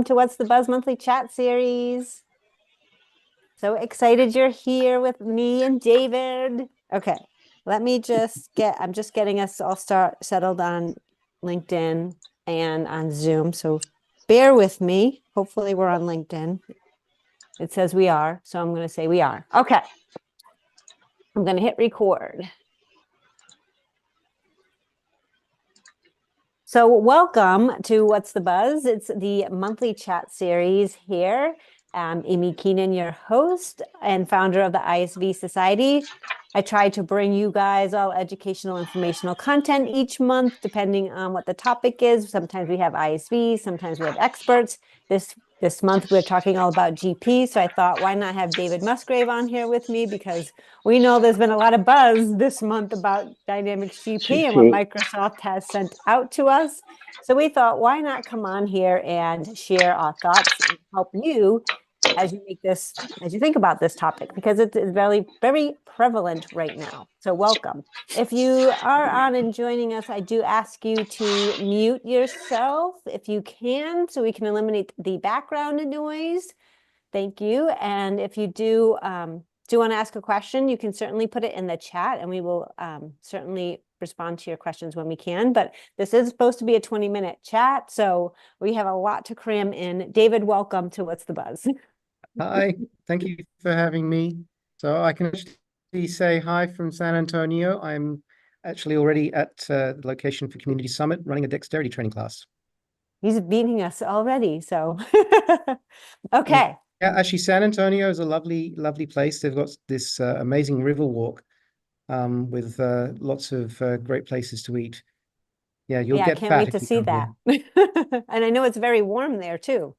To What's the Buzz monthly chat series. So excited you're here with me and David. Okay, I'm just getting us all settled on LinkedIn and on Zoom. So bear with me. Hopefully we're on LinkedIn. It says we are, so I'm going to say we are. Okay. I'm going to hit record. So welcome to What's the Buzz? It's the monthly chat series here. Amy Keenan, your host and founder of the ISV Society. I try to bring you guys all educational, informational content each month, depending on what the topic is. Sometimes we have ISV, sometimes we have experts. This month we're talking all about GP, so I thought, why not have David Musgrave on here with me? Because we know there's been a lot of buzz this month about Dynamics GP and what Microsoft has sent out to us. So we thought, why not come on here and share our thoughts and help you as you think about this topic, because it is very, very prevalent right now. So welcome. If you are on and joining us, I do ask you to mute yourself if you can, so we can eliminate the background noise. Thank you. And if you do want to ask a question, you can certainly put it in the chat and we will certainly respond to your questions when we can. But this is supposed to be a 20-minute chat, so we have a lot to cram in. David, welcome to What's the Buzz? Hi, thank you for having me. So I can actually say hi from San Antonio. I'm actually already at the location for Community Summit running a dexterity training class. He's beating us already, so okay. Yeah, actually, San Antonio is a lovely, lovely place. They've got this amazing river walk with lots of great places to eat. Yeah, you'll get can't fat wait if to you see come that. here. And I know it's very warm there too.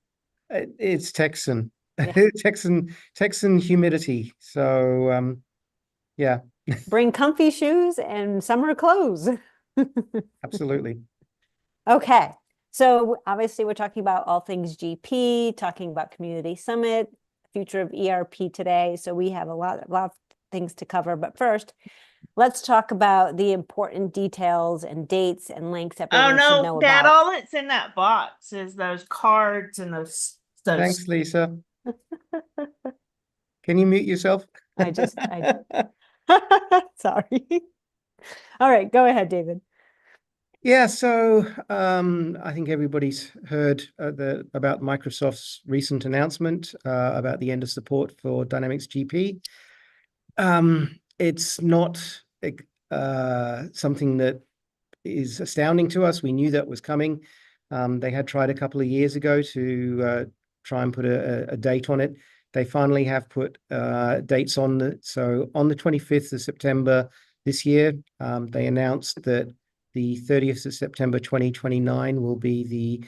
It's Texan, Yeah. Texan humidity. So yeah, Bring comfy shoes and summer clothes. absolutely. Okay. So obviously we're talking about all things GP, talking about Community Summit, Future of ERP today. So we have a lot of things to cover. But first, let's talk about the important details and dates and links everyone should know Dad, about. all that's in that box is those cards and those. Thanks, Lisa. Can you mute yourself? I sorry. All right, go ahead, David. Yeah, so I think everybody's heard about Microsoft's recent announcement about the end of support for Dynamics GP. It's not something that is astounding to us. We knew that was coming. They had tried a couple of years ago to try and put a date on it. They finally have put dates on it. So on the 25th of September this year, they announced that the 30th of September 2029 will be the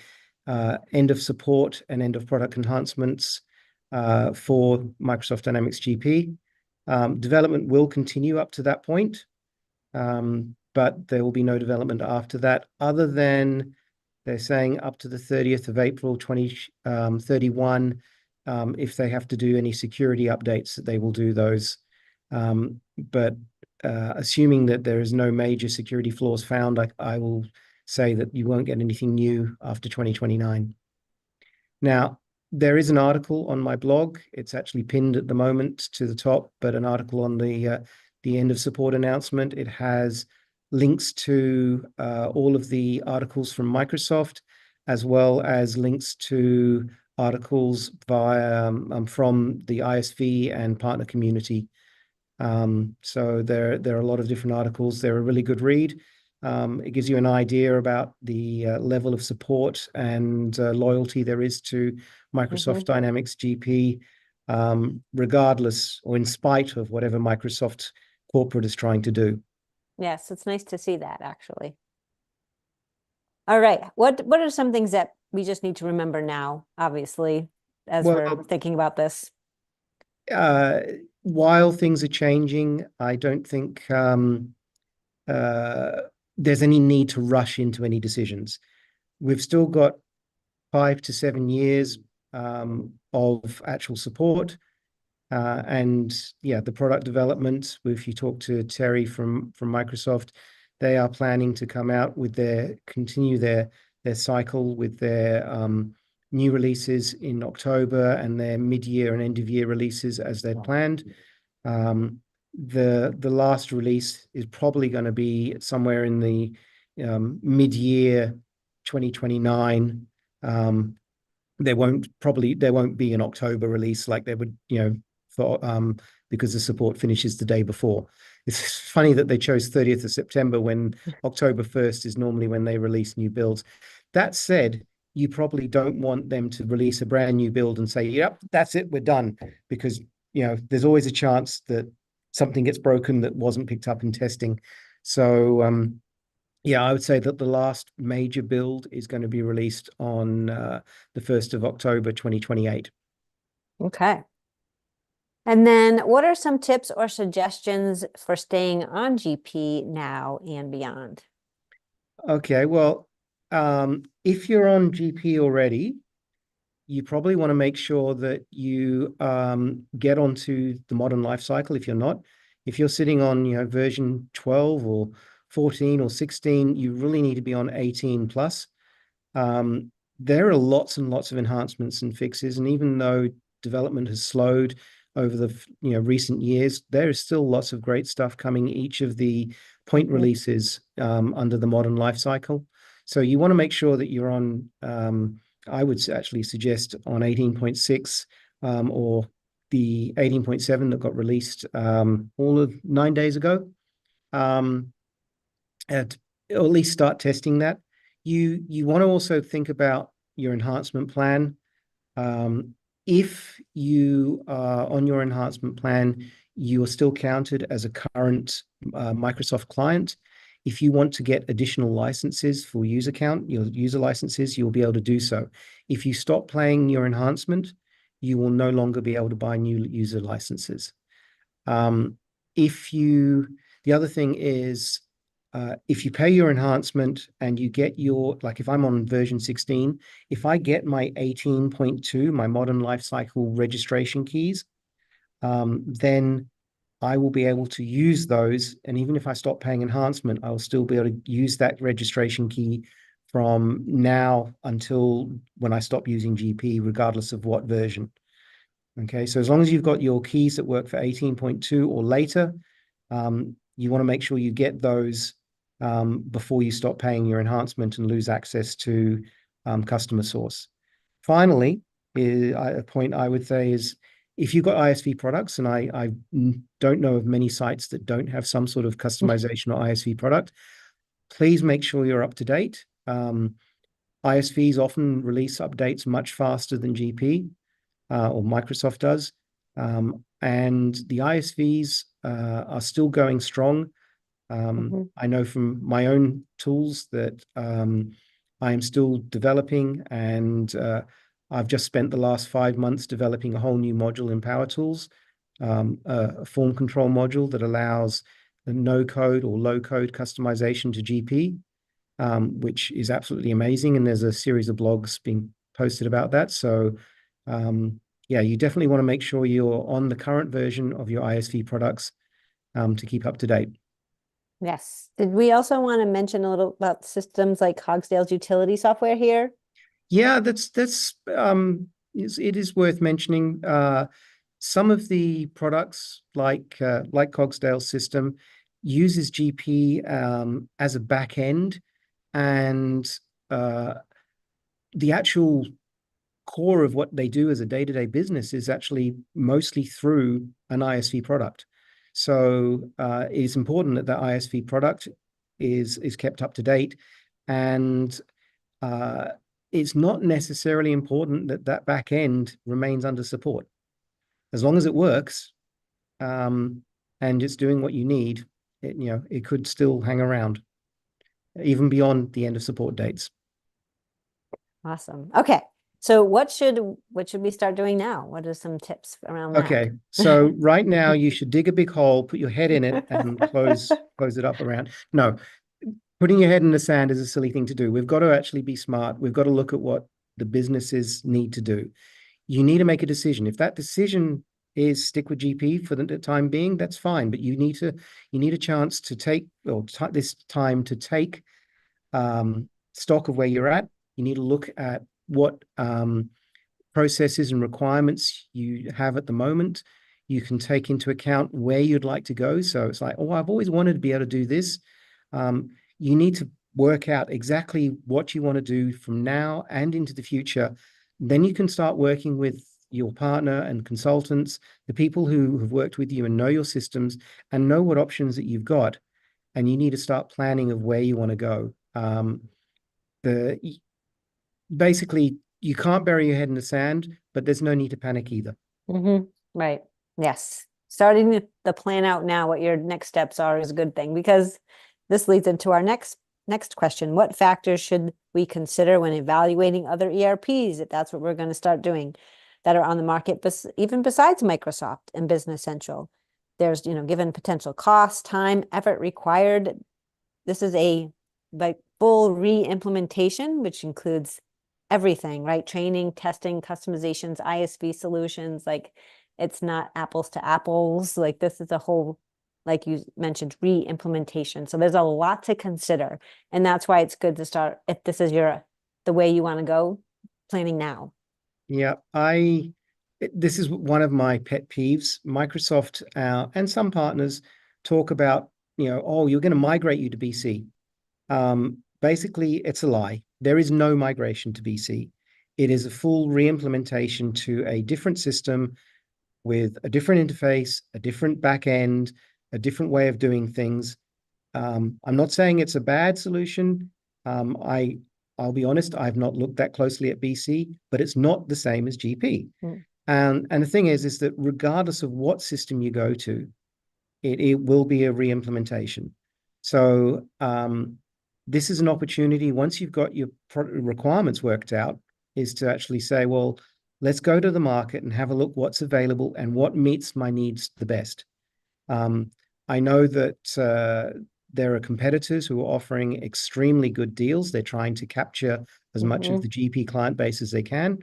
end of support and end of product enhancements for Microsoft Dynamics GP. Development will continue up to that point, but there will be no development after that, other than they're saying up to the 30th of April 2031. If they have to do any security updates, they will do those. But assuming that there is no major security flaws found, I will say that you won't get anything new after 2029. Now, there is an article on my blog. It's actually pinned at the moment to the top, but an article on the end of support announcement. It has links to all of the articles from Microsoft, as well as links to articles via from the ISV and partner community. So there are a lot of different articles. They're a really good read. It gives you an idea about the level of support and loyalty there is to Microsoft Dynamics GP, regardless or in spite of whatever Microsoft corporate is trying to do. Yes, it's nice to see that, actually. All right. What are some things that we just need to remember now, obviously, as we're thinking about this? While things are changing, I don't think there's any need to rush into any decisions. We've still got 5 to 7 years of actual support. And yeah, the product development, if you talk to Terry from Microsoft, they are planning to come out with continue their cycle with their new releases in October and their mid-year and end-of-year releases as they'd planned. The last release is probably going to be somewhere in the mid-year 2029. There won't be an October release like there would, because the support finishes the day before. It's funny that they chose 30th of September when October 1st is normally when they release new builds. That said, you probably don't want them to release a brand new build and say, yep, that's it, we're done. Because, there's always a chance that something gets broken that wasn't picked up in testing. So, I would say that the last major build is going to be released on the 1st of October, 2028. Okay. And then what are some tips or suggestions for staying on GP now and beyond? Okay, well, if you're on GP already, you probably want to make sure that you get onto the modern life cycle if you're not. If you're sitting on, version 12 or 14 or 16, you really need to be on 18 plus. There are lots and lots of enhancements and fixes, and even though development has slowed over the recent years, there is still lots of great stuff coming each of the point releases under the modern life cycle. So you want to make sure that you're on, I would actually suggest on 18.6 or the 18.7 that got released all of 9 days ago. Or at least start testing that. You want to also think about your enhancement plan. If you are on your enhancement plan, you are still counted as a current Microsoft client. If you want to get additional licenses for user count, your user licenses, you'll be able to do so. If you stop playing your enhancement, you will no longer be able to buy new user licenses. The other thing is, if you pay your enhancement and you get if I'm on version 16, if I get my 18.2, my modern lifecycle registration keys, then I will be able to use those. And even if I stop paying enhancement, I will still be able to use that registration key from now until when I stop using GP, regardless of what version. Okay, so as long as you've got your keys that work for 18.2 or later, you want to make sure you get those before you stop paying your enhancement and lose access to customer source. Finally, a point I would say is, if you've got ISV products, and I don't know of many sites that don't have some sort of customization or ISV product, please make sure you're up to date. ISVs often release updates much faster than GP or Microsoft does. And the ISVs are still going strong. I know from my own tools that I am still developing, and I've just spent the last 5 months developing a whole new module in Power Tools, a form control module that allows the no-code or low-code customization to GP, which is absolutely amazing. And there's a series of blogs being posted about that. So you definitely want to make sure you're on the current version of your ISV products to keep up to date. Yes. Did we also want to mention a little about systems like Cogsdale's utility software here? Yeah, it is worth mentioning. Some of the products like Cogsdale's system uses GP as a back end, and the actual core of what they do as a day-to-day business is actually mostly through an ISV product. So it's important that the ISV product is kept up to date, and it's not necessarily important that back end remains under support. As long as it works and it's doing what you need, it could still hang around even beyond the end of support dates. Awesome. Okay. So what should we start doing now? What are some tips around that? Okay. So right now you should dig a big hole, put your head in it, and close it up around. No, putting your head in the sand is a silly thing to do. We've got to actually be smart. We've got to look at what the businesses need to do. You need to make a decision. If that decision is stick with GP for the time being, that's fine. But you need a chance to take, this time to take stock of where you're at. You need to look at what processes and requirements you have at the moment. You can take into account where you'd like to go. So it's like, oh, I've always wanted to be able to do this. You need to work out exactly what you want to do from now and into the future. Then you can start working with your partner and consultants, the people who have worked with you and know your systems and know what options that you've got. And you need to start planning of where you want to go. Basically, you can't bury your head in the sand, but there's no need to panic either. Right. Yes. Starting the plan out now, what your next steps are is a good thing, because this leads into our next question. What factors should we consider when evaluating other ERPs, if that's what we're going to start doing, that are on the market, even besides Microsoft and Business Central? There's, given potential cost, time, effort required. This is a full re-implementation, which includes everything, right? Training, testing, customizations, ISV solutions. Like, it's not apples to apples. Like, this is a whole, like you mentioned, re-implementation. So there's a lot to consider. And that's why it's good to start, if this is the way you want to go, planning now. Yeah, this is one of my pet peeves. Microsoft and some partners talk about, oh, you're going to migrate you to BC. Basically, it's a lie. There is no migration to BC. It is a full re-implementation to a different system with a different interface, a different back end, a different way of doing things. I'm not saying it's a bad solution. I'll be honest, I've not looked that closely at BC, but it's not the same as GP. And the thing is that regardless of what system you go to, it will be a re-implementation. So this is an opportunity, once you've got your requirements worked out, is to actually say, well, let's go to the market and have a look what's available and what meets my needs the best. I know that there are competitors who are offering extremely good deals. They're trying to capture as much of the GP client base as they can.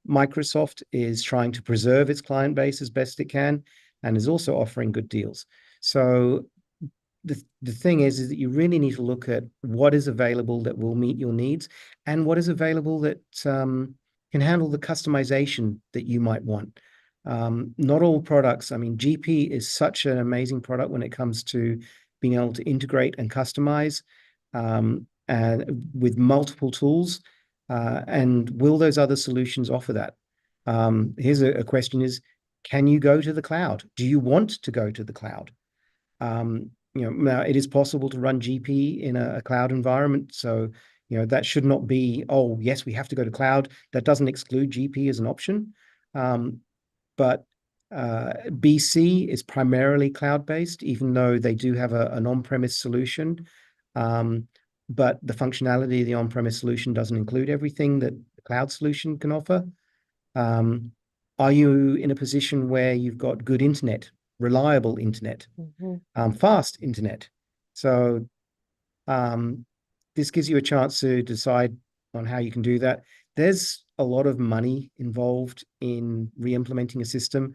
Microsoft is trying to preserve its client base as best it can and is also offering good deals. So the thing is that you really need to look at what is available that will meet your needs and what is available that can handle the customization that you might want. Not all products, I mean, GP is such an amazing product when it comes to being able to integrate and customize and with multiple tools. And will those other solutions offer that? Here's a question is, can you go to the cloud? Do you want to go to the cloud? Now it is possible to run GP in a cloud environment. So, that should not be, oh, yes, we have to go to cloud. That doesn't exclude GP as an option. But BC is primarily cloud-based, even though they do have an on-premise solution. But the functionality of the on-premise solution doesn't include everything that the cloud solution can offer. Are you in a position where you've got good internet, reliable internet, fast internet? So this gives you a chance to decide on how you can do that. There's a lot of money involved in re-implementing a system.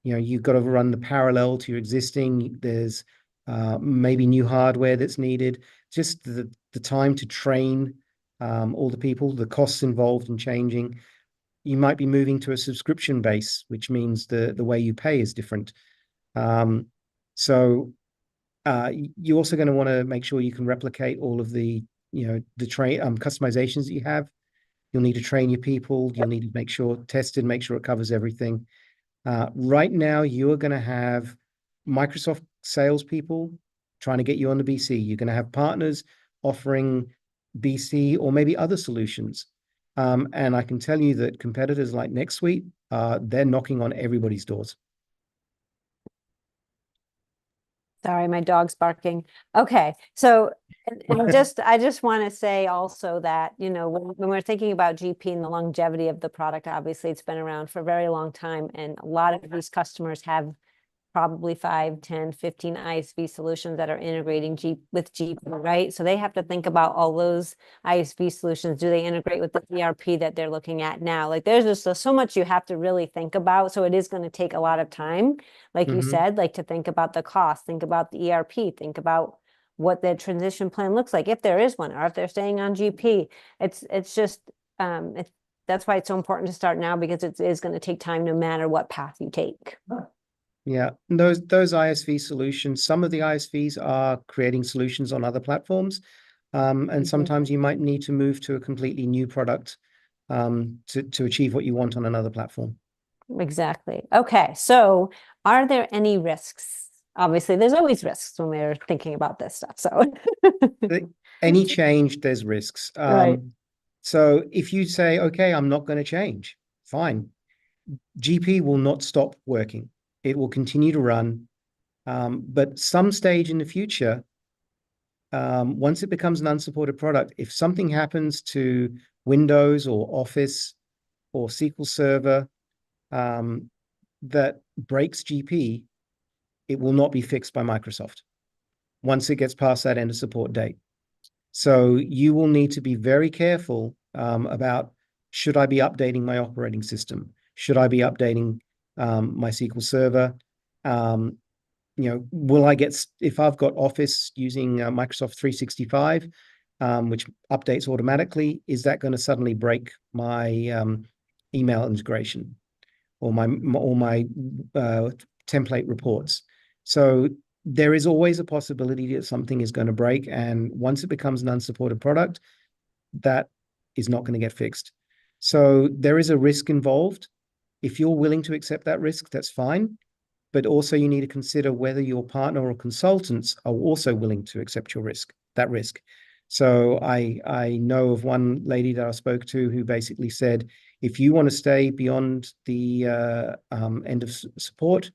You've got to run the parallel to your existing. There's maybe new hardware that's needed. Just the time to train all the people, the costs involved in changing. You might be moving to a subscription base, which means the way you pay is different. So you're also going to want to make sure you can replicate all of the customizations that you have. You'll need to train your people. You'll need to make sure it covers everything. Right now, you are going to have Microsoft salespeople trying to get you on the BC. You're going to have partners offering BC or maybe other solutions. And I can tell you that competitors like NetSuite, they're knocking on everybody's doors. Sorry, my dog's barking. Okay, so and I just want to say also that, when we're thinking about GP and the longevity of the product, obviously it's been around for a very long time, and a lot of these customers have probably 5, 10, 15 ISV solutions that are integrating with GP, right? So they have to think about all those ISV solutions. Do they integrate with the ERP that they're looking at now? Like, there's just so much you have to really think about. So it is going to take a lot of time, like you said, like to think about the cost, think about the ERP, think about what the transition plan looks like, if there is one, or if they're staying on GP. It's just That's why it's so important to start now, because it is going to take time no matter what path you take. Yeah, and those ISV solutions, some of the ISVs are creating solutions on other platforms, and sometimes you might need to move to a completely new product to achieve what you want on another platform. Exactly. Okay, so are there any risks? Obviously, there's always risks when we're thinking about this stuff. So Any change, there's risks. Right. So if you say, okay, I'm not going to change, fine. GP will not stop working. It will continue to run. But some stage in the future, once it becomes an unsupported product, if something happens to Windows or Office or SQL Server that breaks GP, it will not be fixed by Microsoft once it gets past that end of support date. So you will need to be very careful about, should I be updating my operating system? Should I be updating my SQL Server? Will I get, if I've got Office using Microsoft 365, which updates automatically, is that going to suddenly break my email integration or my template reports? So there is always a possibility that something is going to break, and once it becomes an unsupported product, that is not going to get fixed. So there is a risk involved. If you're willing to accept that risk, that's fine. But also you need to consider whether your partner or consultants are also willing to accept that risk. So I know of one lady that I spoke to who basically said, if you want to stay beyond the end of support,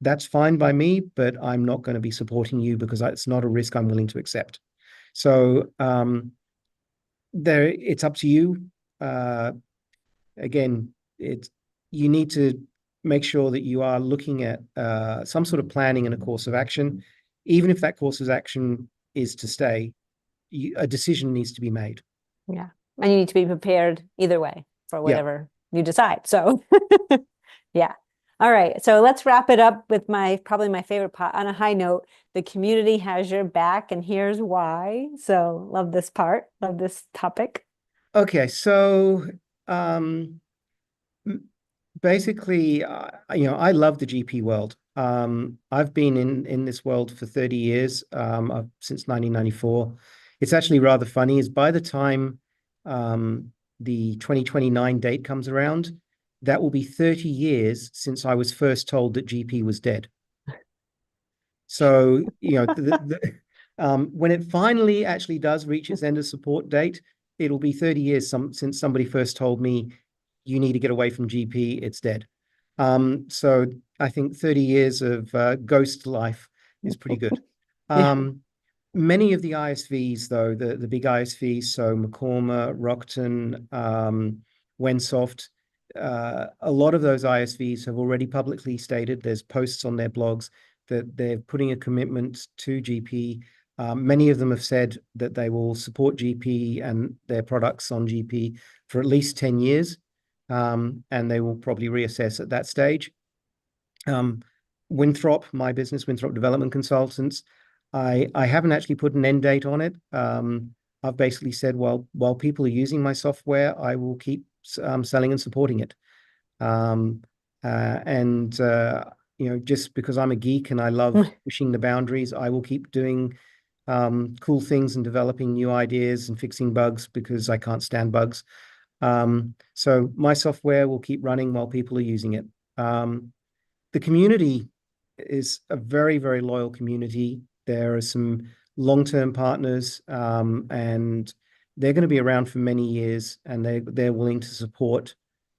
that's fine by me, but I'm not going to be supporting you because it's not a risk I'm willing to accept. So it's up to you. Again, you need to make sure that you are looking at some sort of planning and a course of action. Even if that course of action is to stay, a decision needs to be made. Yeah. And you need to be prepared either way for whatever you decide. So yeah. All right. So let's wrap it up with probably my favorite part. On a high note, the community has your back, and here's why. So love this part, love this topic. Okay. So basically, I love the GP world. I've been in this world for 30 years, since 1994. It's actually rather funny, is by the time the 2029 date comes around, that will be 30 years since I was first told that GP was dead. So, when it finally actually does reach its end of support date, it'll be 30 years since somebody first told me, you need to get away from GP, it's dead. So I think 30 years of ghost life is pretty good. Many of the ISVs, though, the big ISVs, so McCorma, Rockton, Wensoft, a lot of those ISVs have already publicly stated, there's posts on their blogs, that they're putting a commitment to GP. Many of them have said that they will support GP and their products on GP for at least 10 years, and they will probably reassess at that stage. Winthrop, my business, Winthrop Development Consultants, I haven't actually put an end date on it. I've basically said, well, while people are using my software, I will keep selling and supporting it. Just because I'm a geek and I love pushing the boundaries, I will keep doing cool things and developing new ideas and fixing bugs because I can't stand bugs. So my software will keep running while people are using it. The community is a very, very loyal community. There are some long-term partners, and they're going to be around for many years, and they're willing to support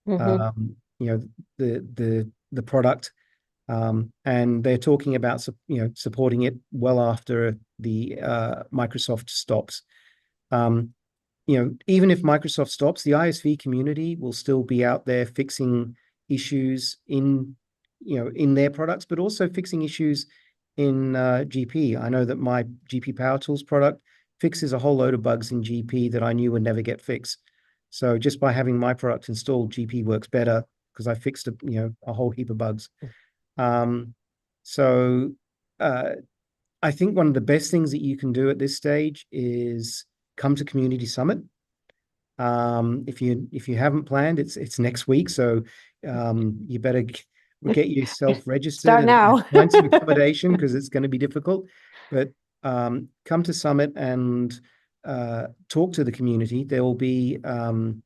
the product, and they're talking about supporting it well after the Microsoft stops. Even if Microsoft stops, the ISV community will still be out there fixing issues in their products, but also fixing issues in GP. I know that my GP Power Tools product fixes a whole load of bugs in GP that I knew would never get fixed. So just by having my product installed, GP works better because I fixed a whole heap of bugs. So I think one of the best things that you can do at this stage is come to Community Summit. If you haven't planned, it's next week, so you better get yourself registered Start now. and find some accommodation because it's going to be difficult. But come to Summit and talk to the community. There will be, I'm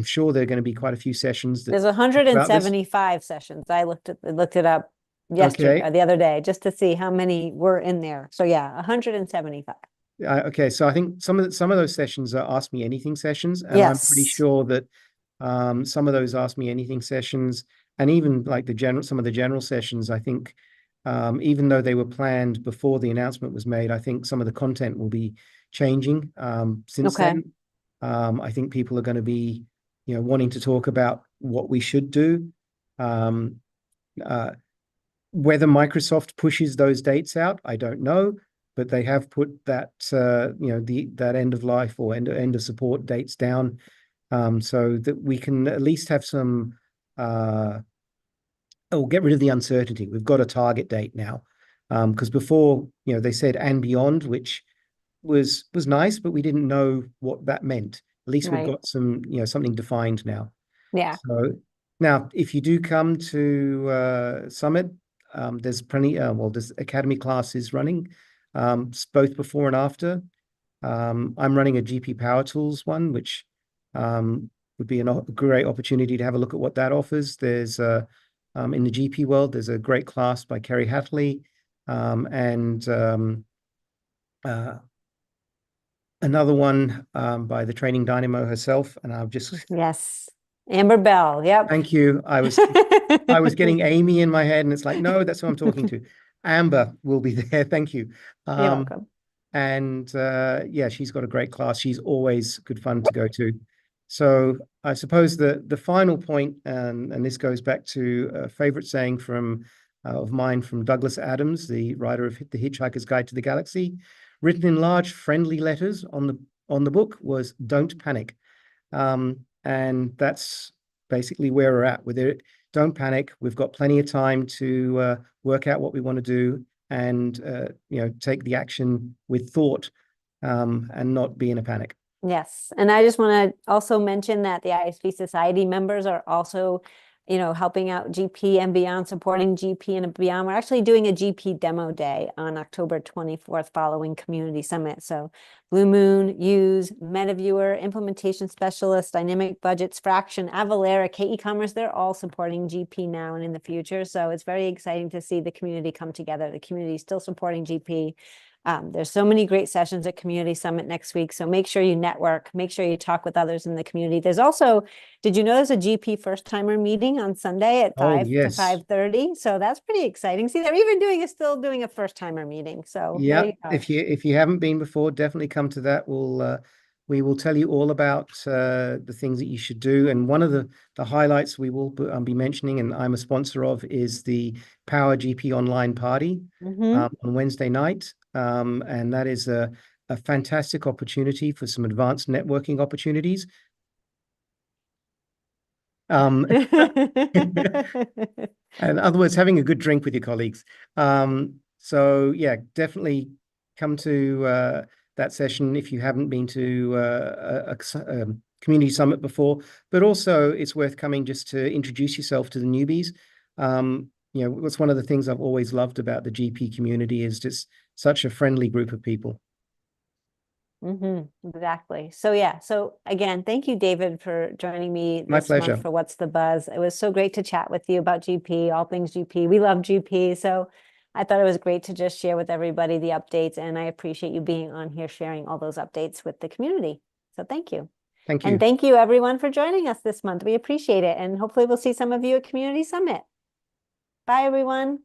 sure there are going to be quite a few sessions that There's talk about this. 175 sessions. I looked it up yesterday or the other day just to see how many were in there. So yeah, 175. Okay, so I think some of those sessions are Ask Me Anything sessions, and I'm pretty Yes. sure that some of those Ask Me Anything sessions, and even like some of the general sessions, I think even though they were planned before the announcement was made, I think some of the content will be changing since then. I think people are going to be, wanting to talk about what we should do. Whether Microsoft pushes those dates out, I don't know, but they have put that that end of life or end of support dates down, so that we can at least have some get rid of the uncertainty. We've got a target date now, because before they said and beyond, which was nice, but we didn't know what that meant. At least we've got some something defined now. Yeah. So now, if you do come to Summit, there's plenty. There's academy classes running, both before and after. I'm running a GP Power Tools one, which would be a great opportunity to have a look at what that offers. There's in the GP world, there's a great class by Kerry Hatley, and another one by the Training Dynamo herself. And I've just Amber Bell. Yep. Thank you. I was getting Amy in my head, and it's like, no, that's who I'm talking to. Amber will be there. Thank you. You're welcome. And she's got a great class. She's always good fun to go to. So I suppose the final point, and this goes back to a favorite saying of mine from Douglas Adams, the writer of The Hitchhiker's Guide to the Galaxy, written in large friendly letters on the book, was "Don't panic." And that's basically where we're at with it. Don't panic. We've got plenty of time to work out what we want to do, and take the action with thought, and not be in a panic. Yes. And I just want to also mention that the ISV Society members are also, helping out GP and beyond, supporting GP and beyond. We're actually doing a GP demo day on October 24th following Community Summit. So Blue Moon, Use, MetaViewer, Implementation Specialist, Dynamic Budgets, Fraction, Avalara, K-ecommerce, they're all supporting GP now and in the future. So it's very exciting to see the community come together. The community is still supporting GP. There's so many great sessions at Community Summit next week. So make sure you network, make sure you talk with others in the community. There's also, did you know there's a GP first timer meeting on Sunday at 5 to 5:30? So that's pretty exciting. See, they're even still doing a first timer meeting. So yeah, if you haven't been before, definitely come to that. We will tell you all about the things that you should do. And one of the highlights we will be mentioning, and I'm a sponsor of, is the Power GP Online Party on Wednesday night. And that is a fantastic opportunity for some advanced networking opportunities. In other words, having a good drink with your colleagues. So yeah, definitely come to that session if you haven't been to a community summit before. But also, it's worth coming just to introduce yourself to the newbies. What's one of the things I've always loved about the GP community is just such a friendly group of people. Exactly. So yeah. So again, thank you, David, for joining me this month for What's the Buzz. It was so great to chat with you about GP, all things GP. We love GP. So I thought it was great to just share with everybody the updates, and I appreciate you being on here sharing all those updates with the community. So thank you. Thank you. And thank you everyone for joining us this month. We appreciate it. And hopefully we'll see some of you at Community Summit. Bye, everyone.